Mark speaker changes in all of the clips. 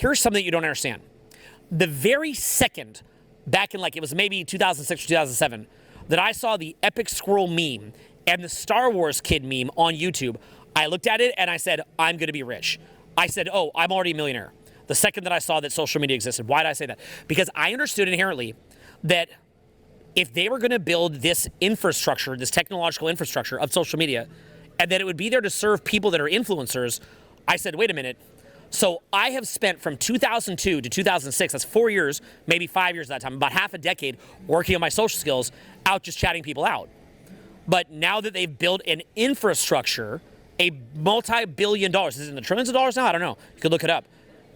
Speaker 1: here's something that you don't understand. The very second, back in like, it was maybe 2006 or 2007, that I saw the Epic Squirrel meme and the Star Wars kid meme on YouTube, I looked at it and I said, I'm going to be rich. I said, oh, I'm already a millionaire. The second that I saw that social media existed. Why did I say that? Because I understood inherently that if they were going to build this infrastructure, this technological infrastructure of social media, and that it would be there to serve people that are influencers, I said, wait a minute. So I have spent from 2002 to 2006, that's 4 years, maybe 5 years at that time, about half a decade working on my social skills, out just chatting people out. But now that they've built an infrastructure, a multi-billion dollars, is it in the trillions of dollars now? I don't know. You could look it up.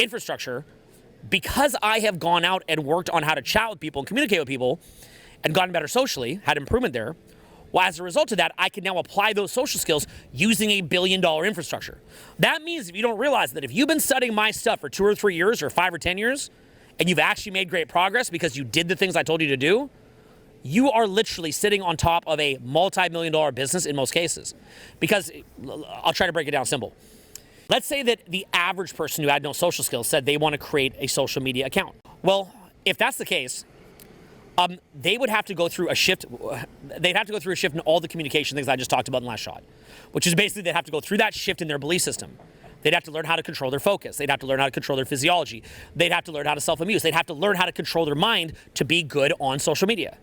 Speaker 1: Infrastructure, because I have gone out and worked on how to chat with people and communicate with people and gotten better socially, had improvement there, well, as a result of that, I can now apply those social skills using a billion-dollar infrastructure. That means if you don't realize that if you've been studying my stuff for 2 or 3 years or 5 or 10 years, and you've actually made great progress because you did the things I told you to do, you are literally sitting on top of a multi-million-dollar business in most cases. Because, I'll try to break it down simple. Let's say that the average person who had no social skills said they want to create a social media account. Well, if that's the case, they would have to go through a shift. They'd have to go through a shift in all the communication things I just talked about in the last shot, which is basically they'd have to go through that shift in their belief system. They'd have to learn how to control their focus. They'd have to learn how to control their physiology. They'd have to learn how to self-amuse. They'd have to learn how to control their mind to be good on social media.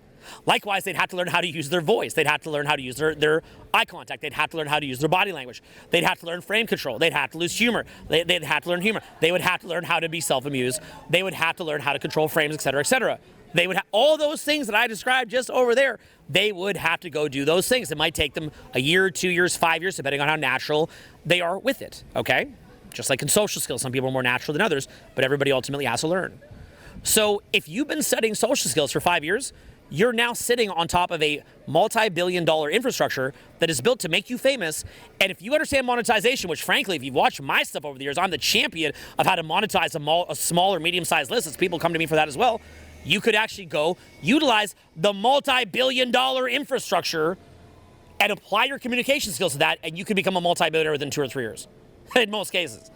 Speaker 1: Likewise, they'd have to learn how to use their voice. They'd have to learn how to use their eye contact. They'd have to learn how to use their body language. They'd have to learn frame control. They'd have to lose humor. They'd have to learn humor. They would have to learn how to be self-amused. They would have to learn how to control frames, et cetera, et cetera. They would have all those things that I described just over there. They would have to go do those things. It might take them a year, 2 years, 5 years, depending on how natural they are with it, okay? Just like in social skills, some people are more natural than others, but everybody ultimately has to learn. So if you've been studying social skills for 5 years, you're now sitting on top of a multi-billion-dollar infrastructure that is built to make you famous. And if you understand monetization, which frankly, if you've watched my stuff over the years, I'm the champion of how to monetize a small or medium-sized list, as people come to me for that as well, you could actually go utilize the multi-billion-dollar infrastructure and apply your communication skills to that, and you could become a multi-billionaire within 2 or 3 years, in most cases.